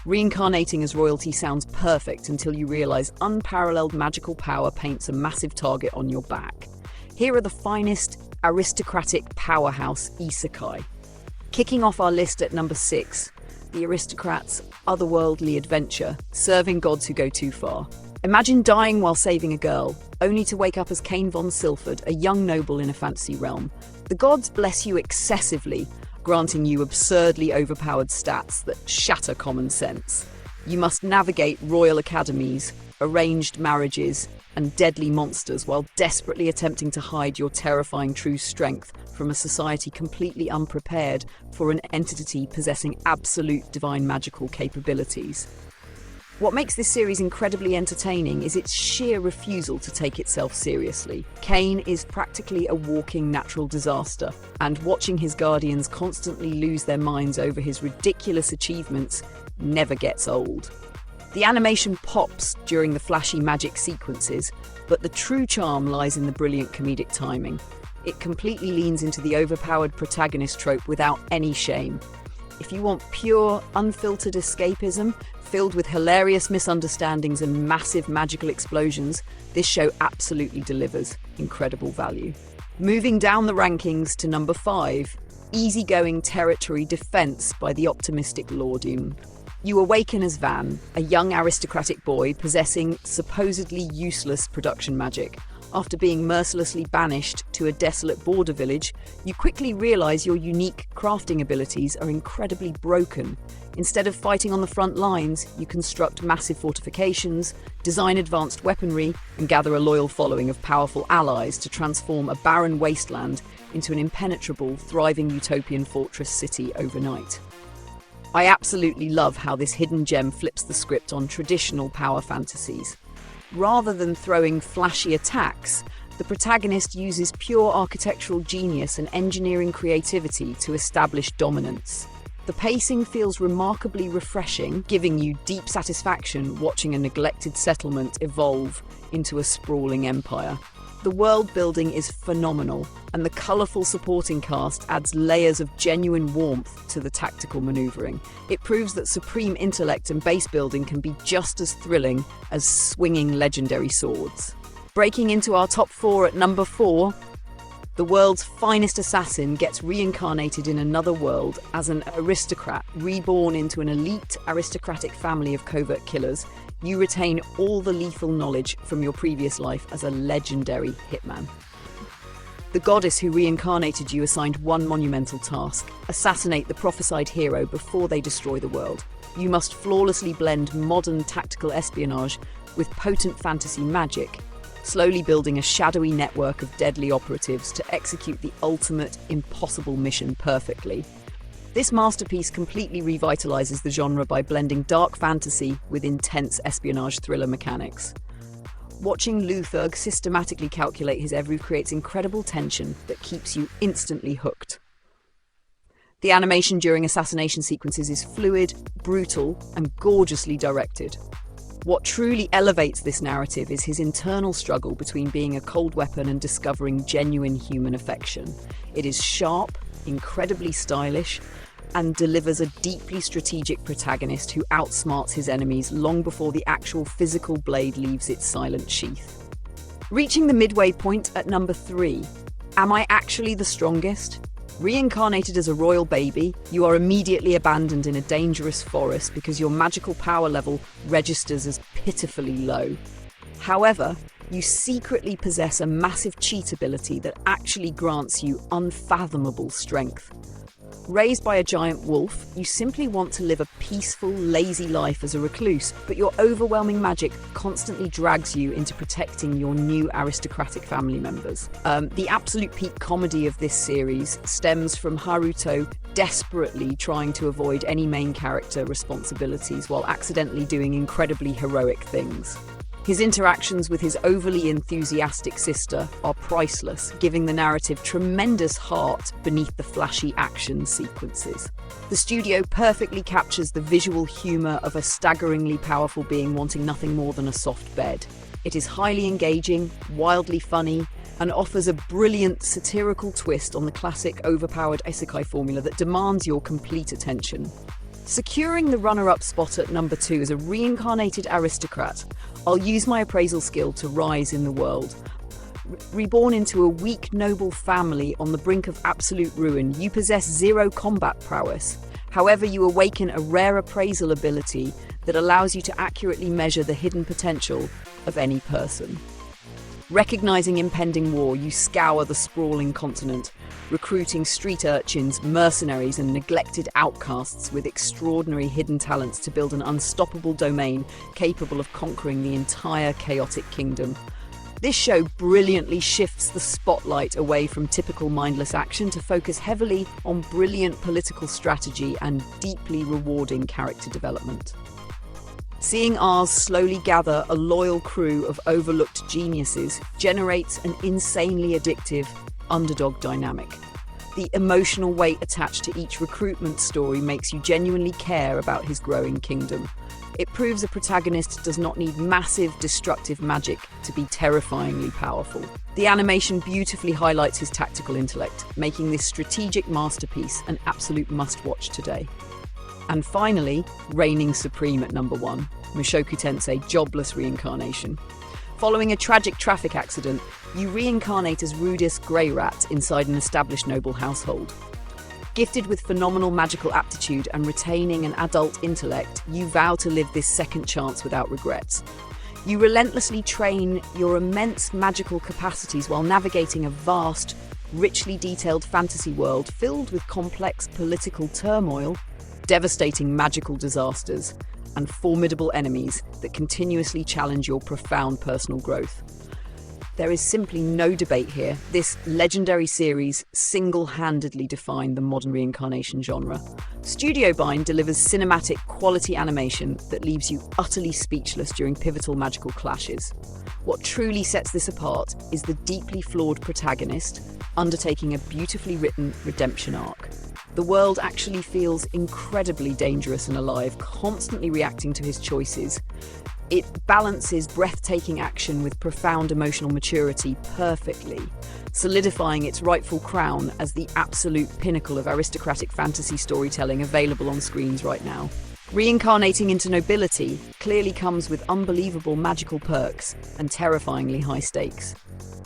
Reincarnating as royalty sounds perfect until you realize unparalleled magical power paints a massive target on your back. Here are the finest aristocratic powerhouse Isekai. Kicking off our list at number 6, the aristocrat's otherworldly adventure, serving gods who go too far. Imagine dying while saving a girl, only to wake up as Cain von Silford, a young noble in a fantasy realm. The gods bless you excessively, granting you absurdly overpowered stats that shatter common sense. You must navigate royal academies, arranged marriages, and deadly monsters while desperately attempting to hide your terrifying true strength from a society completely unprepared for an entity possessing absolute divine magical capabilities. What makes this series incredibly entertaining is its sheer refusal to take itself seriously. Cain is practically a walking natural disaster, and watching his guardians constantly lose their minds over his ridiculous achievements never gets old. The animation pops during the flashy magic sequences, but the true charm lies in the brilliant comedic timing. It completely leans into the overpowered protagonist trope without any shame. If you want pure, unfiltered escapism, filled with hilarious misunderstandings and massive magical explosions, this show absolutely delivers incredible value. Moving down the rankings to number 5, easygoing territory defense by the optimistic Lordune. You awaken as Van, a young aristocratic boy possessing supposedly useless production magic. After being mercilessly banished to a desolate border village, you quickly realize your unique crafting abilities are incredibly broken. Instead of fighting on the front lines, you construct massive fortifications, design advanced weaponry, and gather a loyal following of powerful allies to transform a barren wasteland into an impenetrable, thriving utopian fortress city overnight. I absolutely love how this hidden gem flips the script on traditional power fantasies. Rather than throwing flashy attacks, the protagonist uses pure architectural genius and engineering creativity to establish dominance. The pacing feels remarkably refreshing, giving you deep satisfaction watching a neglected settlement evolve into a sprawling empire. The world building is phenomenal, and the colourful supporting cast adds layers of genuine warmth to the tactical manoeuvring. It proves that supreme intellect and base building can be just as thrilling as swinging legendary swords. Breaking into our top 4 at number 4, the world's finest assassin gets reincarnated in another world as an aristocrat, reborn into an elite aristocratic family of covert killers. You retain all the lethal knowledge from your previous life as a legendary hitman. The goddess who reincarnated you assigned one monumental task: assassinate the prophesied hero before they destroy the world. You must flawlessly blend modern tactical espionage with potent fantasy magic, slowly building a shadowy network of deadly operatives to execute the ultimate impossible mission perfectly. This masterpiece completely revitalizes the genre by blending dark fantasy with intense espionage thriller mechanics. Watching Luthog systematically calculate his every creates incredible tension that keeps you instantly hooked. The animation during assassination sequences is fluid, brutal, and gorgeously directed. What truly elevates this narrative is his internal struggle between being a cold weapon and discovering genuine human affection. It is sharp, incredibly stylish, and delivers a deeply strategic protagonist who outsmarts his enemies long before the actual physical blade leaves its silent sheath. Reaching the midway point at number 3, am I actually the strongest? Reincarnated as a royal baby, you are immediately abandoned in a dangerous forest because your magical power level registers as pitifully low. However, you secretly possess a massive cheat ability that actually grants you unfathomable strength. Raised by a giant wolf, you simply want to live a peaceful, lazy life as a recluse, but your overwhelming magic constantly drags you into protecting your new aristocratic family members. The absolute peak comedy of this series stems from Haruto desperately trying to avoid any main character responsibilities while accidentally doing incredibly heroic things. His interactions with his overly enthusiastic sister are priceless, giving the narrative tremendous heart beneath the flashy action sequences. The studio perfectly captures the visual humour of a staggeringly powerful being wanting nothing more than a soft bed. It is highly engaging, wildly funny, and offers a brilliant satirical twist on the classic overpowered isekai formula that demands your complete attention. Securing the runner-up spot at number 2 is a reincarnated aristocrat. I'll use my appraisal skill to rise in the world. Reborn into a weak, noble family on the brink of absolute ruin, you possess 0 combat prowess. However, you awaken a rare appraisal ability that allows you to accurately measure the hidden potential of any person. Recognizing impending war, you scour the sprawling continent, recruiting street urchins, mercenaries, and neglected outcasts with extraordinary hidden talents to build an unstoppable domain capable of conquering the entire chaotic kingdom. This show brilliantly shifts the spotlight away from typical mindless action to focus heavily on brilliant political strategy and deeply rewarding character development. Seeing ours slowly gather a loyal crew of overlooked geniuses generates an insanely addictive underdog dynamic. The emotional weight attached to each recruitment story makes you genuinely care about his growing kingdom. It proves a protagonist does not need massive, destructive magic to be terrifyingly powerful. The animation beautifully highlights his tactical intellect, making this strategic masterpiece an absolute must-watch today. And finally, reigning supreme at number 1, Mushoku Tensei Jobless Reincarnation. Following a tragic traffic accident, you reincarnate as Rudis Grey Rat inside an established noble household. Gifted with phenomenal magical aptitude and retaining an adult intellect, you vow to live this second chance without regrets. You relentlessly train your immense magical capacities while navigating a vast, richly detailed fantasy world filled with complex political turmoil, devastating magical disasters, and formidable enemies that continuously challenge your profound personal growth. There is simply no debate here. This legendary series single-handedly defined the modern reincarnation genre. Studio Bind delivers cinematic quality animation that leaves you utterly speechless during pivotal magical clashes. What truly sets this apart is the deeply flawed protagonist undertaking a beautifully written redemption arc. The world actually feels incredibly dangerous and alive, constantly reacting to his choices. It balances breathtaking action with profound emotional maturity perfectly, solidifying its rightful crown as the absolute pinnacle of aristocratic fantasy storytelling available on screens right now. Reincarnating into nobility clearly comes with unbelievable magical perks and terrifyingly high stakes.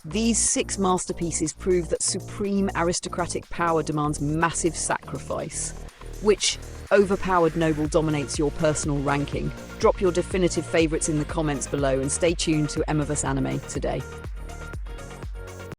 These 6 masterpieces prove that supreme aristocratic power demands massive sacrifice. Which overpowered noble dominates your personal ranking? Drop your definitive favourites in the comments below and stay tuned to Emma vs Anime today.